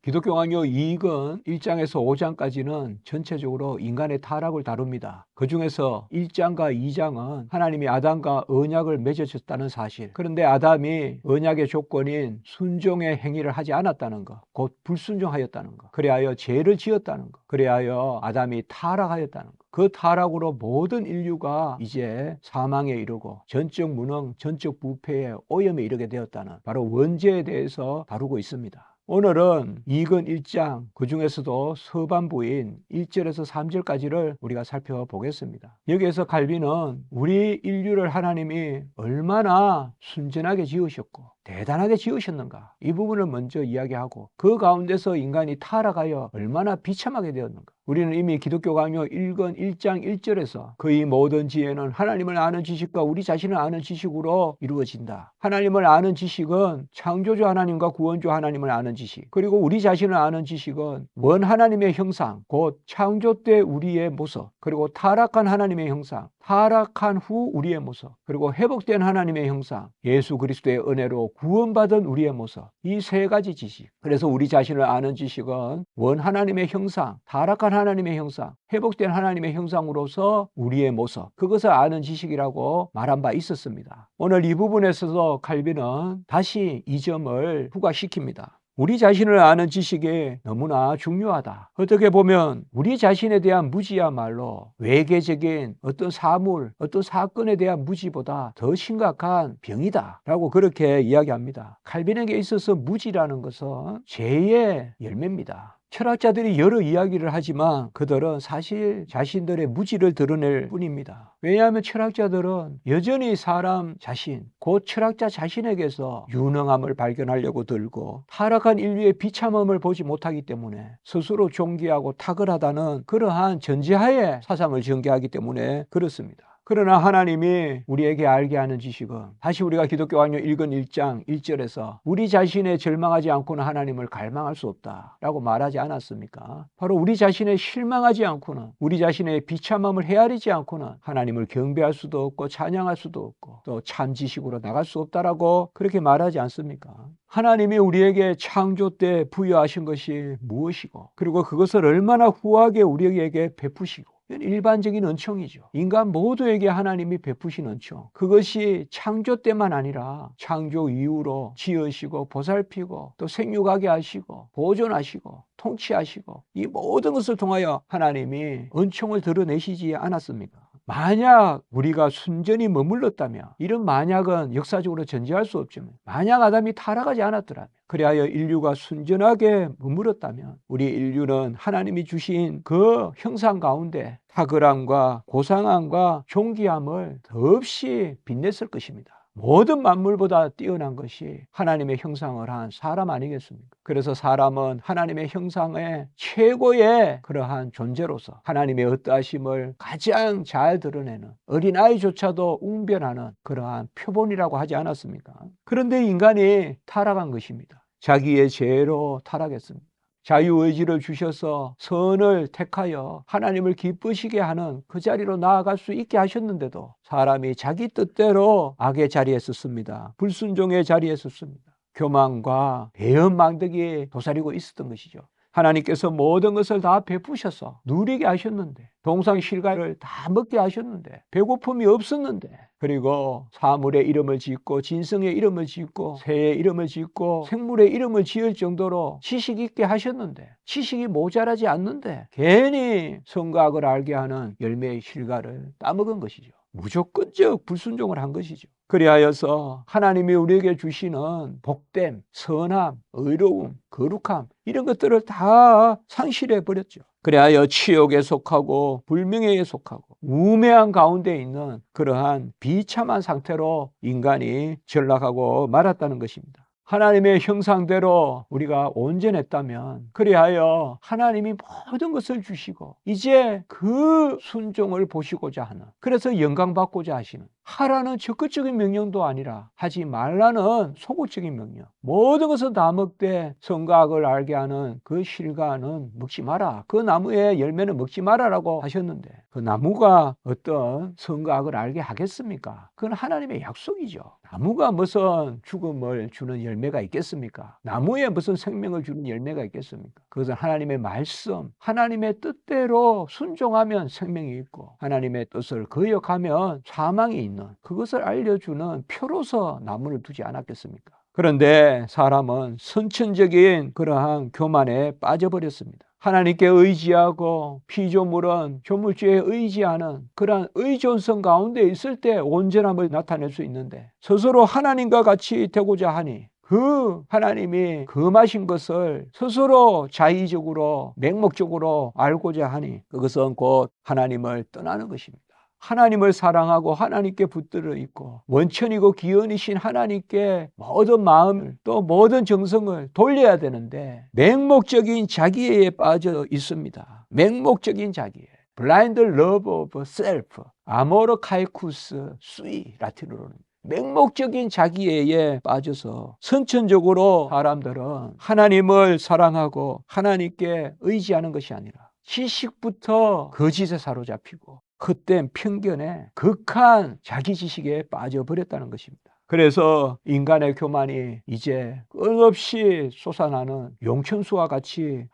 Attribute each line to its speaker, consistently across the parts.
Speaker 1: 기독교 강요 이익은 1장에서 5장까지는 전체적으로 인간의 타락을 다룹니다. 그 중에서 1장과 2장은 하나님이 아담과 언약을 맺으셨다는 사실, 그런데 아담이 언약의 조건인 순종의 행위를 하지 않았다는 것, 곧 불순종하였다는 것, 그리하여 죄를 지었다는 것, 그리하여 아담이 타락하였다는 것, 그 타락으로 모든 인류가 이제 사망에 이르고 전적 무능, 전적 부패의 오염에 이르게 되었다는 바로 원죄에 대해서 다루고 있습니다. 오늘은 이건 1장, 그 중에서도 서반부인 1절에서 3절까지를 우리가 살펴보겠습니다. 여기에서 칼빈은 우리 인류를 하나님이 얼마나 순전하게 지으셨고 대단하게 지으셨는가, 이 부분을 먼저 이야기하고 그 가운데서 인간이 타락하여 얼마나 비참하게 되었는가. 우리는 이미 기독교 강요 1권 1장 1절에서 그의 모든 지혜는 하나님을 아는 지식과 우리 자신을 아는 지식으로 이루어진다. 하나님을 아는 지식은 창조주 하나님과 구원주 하나님을 아는 지식, 그리고 우리 자신을 아는 지식은 원 하나님의 형상, 곧 창조 때 우리의 모습, 그리고 타락한 하나님의 형상, 타락한 후 우리의 모습, 그리고 회복된 하나님의 형상, 예수 그리스도의 은혜로 구원받은 우리의 모습, 이 세 가지 지식. 그래서 우리 자신을 아는 지식은 원 하나님의 형상, 타락한 하나님의 형상, 회복된 하나님의 형상으로서 우리의 모습, 그것을 아는 지식이라고 말한 바 있었습니다. 오늘 이 부분에서도 칼빈은 다시 이 점을 부각시킵니다. 우리 자신을 아는 지식이 너무나 중요하다. 어떻게 보면 우리 자신에 대한 무지야말로 외계적인 어떤 사물, 어떤 사건에 대한 무지보다 더 심각한 병이다 라고 그렇게 이야기합니다. 칼빈에게 있어서 무지라는 것은 죄의 열매입니다. 철학자들이 여러 이야기를 하지만 그들은 사실 자신들의 무지를 드러낼 뿐입니다. 왜냐하면 철학자들은 여전히 사람 자신, 곧 철학자 자신에게서 유능함을 발견하려고 들고 타락한 인류의 비참함을 보지 못하기 때문에 스스로 존귀하고 탁월하다는 그러한 전제하에 사상을 전개하기 때문에 그렇습니다. 그러나 하나님이 우리에게 알게 하는 지식은, 다시 우리가 기독교 강요 1권 1장 1절에서 우리 자신의 절망하지 않고는 하나님을 갈망할 수 없다 라고 말하지 않았습니까? 바로 우리 자신의 실망하지 않고는, 우리 자신의 비참함을 헤아리지 않고는 하나님을 경배할 수도 없고 찬양할 수도 없고 또 참 지식으로 나갈 수 없다라고 그렇게 말하지 않습니까? 하나님이 우리에게 창조 때 부여하신 것이 무엇이고, 그리고 그것을 얼마나 후하게 우리에게 베푸시고, 일반적인 은총이죠. 인간 모두에게 하나님이 베푸신 은총, 그것이 창조 때만 아니라 창조 이후로 지으시고 보살피고 또 생육하게 하시고 보존하시고 통치하시고, 이 모든 것을 통하여 하나님이 은총을 드러내시지 않았습니까? 만약 우리가 순전히 머물렀다면, 이런 만약은 역사적으로 전제할 수 없지만 만약 아담이 타락하지 않았더라면, 그리하여 인류가 순전하게 머물렀다면 우리 인류는 하나님이 주신 그 형상 가운데 탁월함과 고상함과 존귀함을 더없이 빛냈을 것입니다. 모든 만물보다 뛰어난 것이 하나님의 형상을 한 사람 아니겠습니까? 그래서 사람은 하나님의 형상의 최고의 그러한 존재로서 하나님의 어떠하심을 가장 잘 드러내는, 어린아이조차도 웅변하는 그러한 표본이라고 하지 않았습니까? 그런데 인간이 타락한 것입니다. 자기의 죄로 타락했습니다. 자유의지를 주셔서 선을 택하여 하나님을 기쁘시게 하는 그 자리로 나아갈 수 있게 하셨는데도 사람이 자기 뜻대로 악의 자리에 섰습니다. 불순종의 자리에 섰습니다. 교만과 배은망덕이 도사리고 있었던 것이죠. 하나님께서 모든 것을 다 베푸셔서 누리게 하셨는데, 동상실과를 다 먹게 하셨는데, 배고픔이 없었는데, 그리고 사물의 이름을 짓고 진성의 이름을 짓고 새의 이름을 짓고 생물의 이름을 지을 정도로 지식 있게 하셨는데, 지식이 모자라지 않는데 괜히 선과 악을 알게 하는 열매의 실과를 따먹은 것이죠. 무조건적 불순종을 한 것이죠. 그리하여서 하나님이 우리에게 주시는 복됨, 선함, 의로움, 거룩함, 이런 것들을 다 상실해 버렸죠. 그리하여 치욕에 속하고 불명예에 속하고 우매한 가운데 있는 그러한 비참한 상태로 인간이 전락하고 말았다는 것입니다. 하나님의 형상대로 우리가 온전했다면, 그리하여 하나님이 모든 것을 주시고 이제 그 순종을 보시고자 하는, 그래서 영광받고자 하시는, 하라는 적극적인 명령도 아니라 하지 말라는 소극적인 명령. 모든 것은 다 먹되 선과 악을 알게 하는 그 실과는 먹지 마라. 그 나무의 열매는 먹지 마라라고 하셨는데 그 나무가 어떤 선과 악을 알게 하겠습니까? 그건 하나님의 약속이죠. 나무가 무슨 죽음을 주는 열매가 있겠습니까? 나무에 무슨 생명을 주는 열매가 있겠습니까? 그것은 하나님의 말씀, 하나님의 뜻대로 순종하면 생명이 있고 하나님의 뜻을 거역하면 사망이 있는 그것을 알려주는 표로서 나무를 두지 않았겠습니까? 그런데 사람은 선천적인 그러한 교만에 빠져버렸습니다. 하나님께 의지하고 피조물은 조물주에 의지하는 그러한 의존성 가운데 있을 때 온전함을 나타낼 수 있는데 스스로 하나님과 같이 되고자 하니 그 하나님이 금하신 것을 스스로 자의적으로 맹목적으로 알고자 하니 그것은 곧 하나님을 떠나는 것입니다. 하나님을 사랑하고 하나님께 붙들어 있고 원천이고 기원이신 하나님께 모든 마음을 또 모든 정성을 돌려야 되는데 맹목적인 자기애에 빠져 있습니다. 맹목적인 자기애. Blind love of self. 아모르 카이쿠스 수이 라틴어로는 맹목적인 자기애에 빠져서 선천적으로 사람들은 하나님을 사랑하고 하나님께 의지하는 것이 아니라 지식부터 거짓에 사로잡히고 헛된 편견에 극한 자기 지식에 빠져버렸다는 것입니다. 그래서 인간의 교만이 이제 끝없이 솟아나는 용천수와 같이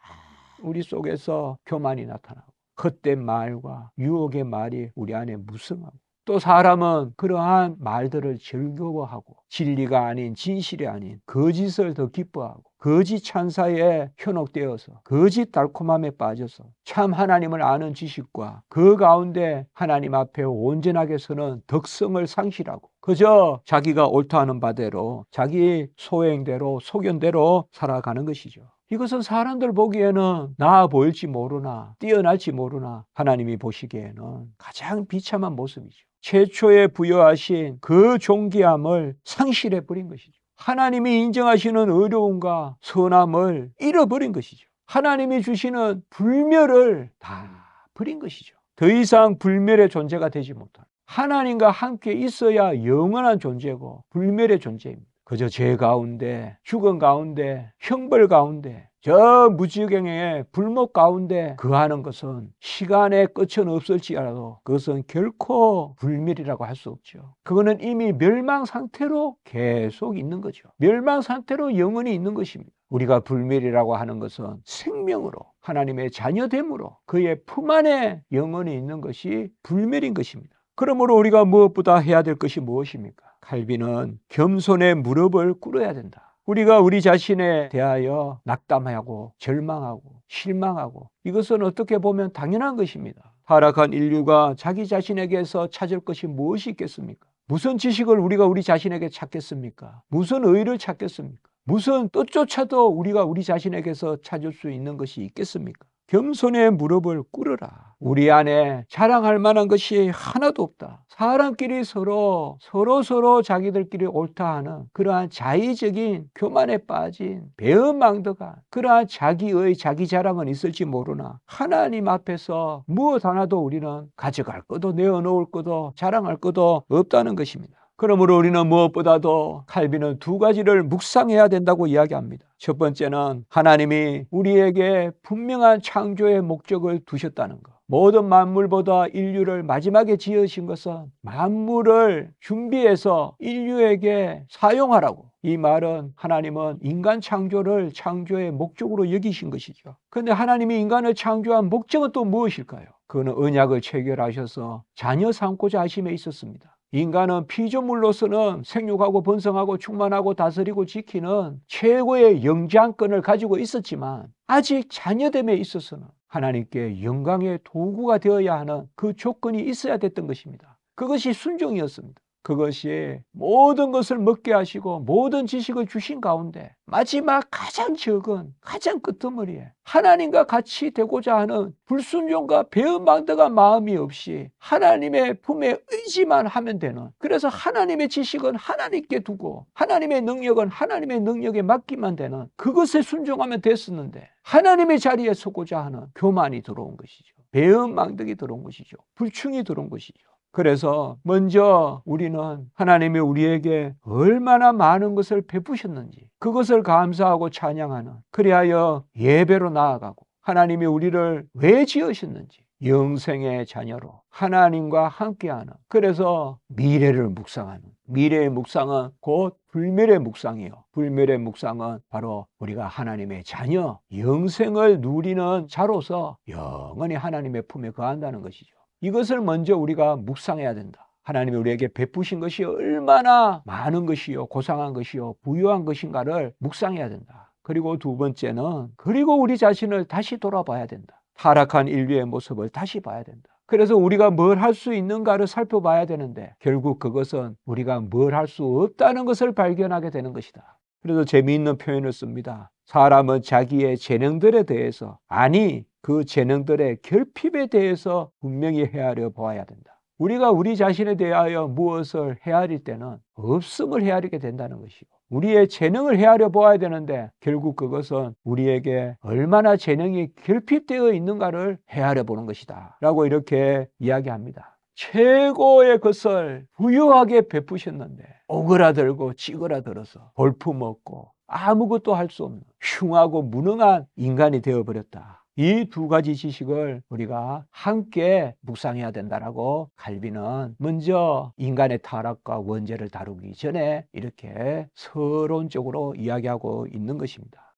Speaker 1: 우리 속에서 교만이 나타나고 헛된 말과 유혹의 말이 우리 안에 무성하고 또 사람은 그러한 말들을 즐거워하고 진리가 아닌 진실이 아닌 거짓을 더 기뻐하고 거짓 찬사에 현혹되어서 거짓 달콤함에 빠져서 참 하나님을 아는 지식과 그 가운데 하나님 앞에 온전하게 서는 덕성을 상실하고 그저 자기가 옳다 하는 바대로 자기 소행대로 소견대로 살아가는 것이죠. 이것은 사람들 보기에는 나아 보일지 모르나 뛰어날지 모르나 하나님이 보시기에는 가장 비참한 모습이죠. 최초에 부여하신 그 존귀함을 상실해버린 것이죠. 하나님이 인정하시는 의로움과 선함을 잃어버린 것이죠. 하나님이 주시는 불멸을 다 버린 것이죠. 더 이상 불멸의 존재가 되지 못한 하나님과 함께 있어야 영원한 존재고 불멸의 존재입니다. 그저 죄 가운데 죽음 가운데 형벌 가운데 저 무지경의 불목 가운데 거하는 것은 시간의 끝은 없을지라도 그것은 결코 불멸이라고 할 수 없죠. 그거는 이미 멸망 상태로 계속 있는 거죠. 멸망 상태로 영원히 있는 것입니다. 우리가 불멸이라고 하는 것은 생명으로 하나님의 자녀됨으로 그의 품 안에 영원히 있는 것이 불멸인 것입니다. 그러므로 우리가 무엇보다 해야 될 것이 무엇입니까? 칼빈은 겸손의 무릎을 꿇어야 된다. 우리가 우리 자신에 대하여 낙담하고 절망하고 실망하고 이것은 어떻게 보면 당연한 것입니다. 타락한 인류가 자기 자신에게서 찾을 것이 무엇이 있겠습니까? 무슨 지식을 우리가 우리 자신에게 찾겠습니까? 무슨 의를 찾겠습니까? 무슨 뜻조차도 우리가 우리 자신에게서 찾을 수 있는 것이 있겠습니까? 겸손의 무릎을 꿇으라. 우리 안에 자랑할 만한 것이 하나도 없다. 사람끼리 서로 자기들끼리 옳다 하는 그러한 자의적인 교만에 빠진 배은망덕한 그러한 자기의 자기 자랑은 있을지 모르나 하나님 앞에서 무엇 하나도 우리는 가져갈 것도 내어놓을 것도 자랑할 것도 없다는 것입니다. 그러므로 우리는 무엇보다도 칼빈은 두 가지를 묵상해야 된다고 이야기합니다. 첫 번째는 하나님이 우리에게 분명한 창조의 목적을 두셨다는 것. 모든 만물보다 인류를 마지막에 지으신 것은 만물을 준비해서 인류에게 사용하라고. 이 말은 하나님은 인간 창조를 창조의 목적으로 여기신 것이죠. 그런데 하나님이 인간을 창조한 목적은 또 무엇일까요? 그는 언약을 체결하셔서 자녀 삼고자 하심에 있었습니다. 인간은 피조물로서는 생육하고 번성하고 충만하고 다스리고 지키는 최고의 영장권을 가지고 있었지만 아직 자녀됨에 있어서는 하나님께 영광의 도구가 되어야 하는 그 조건이 있어야 됐던 것입니다. 그것이 순종이었습니다. 그것이 모든 것을 먹게 하시고 모든 지식을 주신 가운데 마지막 가장 적은 가장 끄트머리에 하나님과 같이 되고자 하는 불순종과 배은망덕한 마음이 없이 하나님의 품에 의지만 하면 되는, 그래서 하나님의 지식은 하나님께 두고 하나님의 능력은 하나님의 능력에 맡기만 되는 그것에 순종하면 됐었는데 하나님의 자리에 서고자 하는 교만이 들어온 것이죠. 배은망덕이 들어온 것이죠. 불충이 들어온 것이죠. 그래서 먼저 우리는 하나님이 우리에게 얼마나 많은 것을 베푸셨는지 그것을 감사하고 찬양하는, 그리하여 예배로 나아가고 하나님이 우리를 왜 지으셨는지 영생의 자녀로 하나님과 함께하는, 그래서 미래를 묵상하는, 미래의 묵상은 곧 불멸의 묵상이요, 불멸의 묵상은 바로 우리가 하나님의 자녀, 영생을 누리는 자로서 영원히 하나님의 품에 거한다는 것이죠. 이것을 먼저 우리가 묵상해야 된다. 하나님이 우리에게 베푸신 것이 얼마나 많은 것이요, 고상한 것이요, 부유한 것인가를 묵상해야 된다. 그리고 두 번째는, 그리고 우리 자신을 다시 돌아봐야 된다. 타락한 인류의 모습을 다시 봐야 된다. 그래서 우리가 뭘 할 수 있는가를 살펴봐야 되는데 결국 그것은 우리가 뭘 할 수 없다는 것을 발견하게 되는 것이다. 그래서 재미있는 표현을 씁니다. 사람은 자기의 재능들에 대해서, 아니 그 재능들의 결핍에 대해서 분명히 헤아려 보아야 된다. 우리가 우리 자신에 대하여 무엇을 헤아릴 때는 없음을 헤아리게 된다는 것이고, 우리의 재능을 헤아려 보아야 되는데 결국 그것은 우리에게 얼마나 재능이 결핍되어 있는가를 헤아려 보는 것이다 라고 이렇게 이야기합니다. 최고의 것을 부유하게 베푸셨는데 오그라들고 찌그라들어서 볼품없고 아무것도 할 수 없는 흉하고 무능한 인간이 되어버렸다. 이 두 가지 지식을 우리가 함께 묵상해야 된다라고 칼빈은 먼저 인간의 타락과 원죄를 다루기 전에 이렇게 서론적으로 이야기하고 있는 것입니다.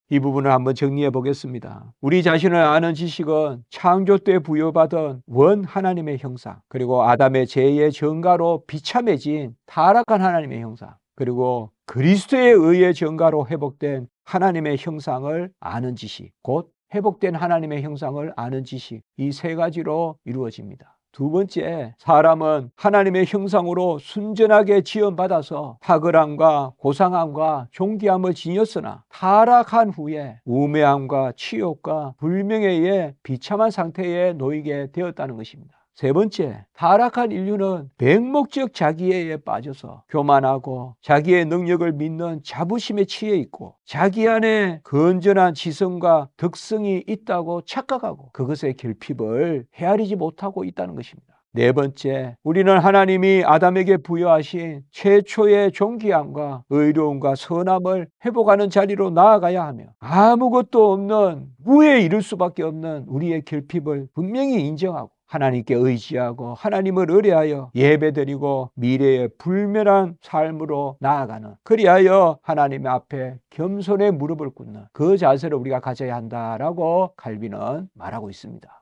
Speaker 1: 이 부분을 한번 정리해 보겠습니다. 우리 자신을 아는 지식은 창조 때 부여받은 원 하나님의 형상, 그리고 아담의 죄의 전가로 비참해진 타락한 하나님의 형상, 그리고 그리스도에 의해 전가로 회복된 하나님의 형상을 아는 지식, 곧 회복된 하나님의 형상을 아는 지식, 이 세 가지로 이루어집니다. 두 번째, 사람은 하나님의 형상으로 순전하게 지음받아서 탁월함과 고상함과 존귀함을 지녔으나 타락한 후에 우매함과 치욕과 불명에 의해 비참한 상태에 놓이게 되었다는 것입니다. 세 번째, 타락한 인류는 맹목적 자기애에 빠져서 교만하고 자기의 능력을 믿는 자부심에 취해 있고 자기 안에 건전한 지성과 덕성이 있다고 착각하고 그것의 결핍을 헤아리지 못하고 있다는 것입니다. 네 번째, 우리는 하나님이 아담에게 부여하신 최초의 존귀함과 의로움과 선함을 회복하는 자리로 나아가야 하며 아무것도 없는 무에 이를 수밖에 없는 우리의 결핍을 분명히 인정하고 하나님께 의지하고 하나님을 의뢰하여 예배드리고 미래의 불멸한 삶으로 나아가는, 그리하여 하나님 앞에 겸손의 무릎을 꿇는 그 자세를 우리가 가져야 한다라고 칼빈은 말하고 있습니다.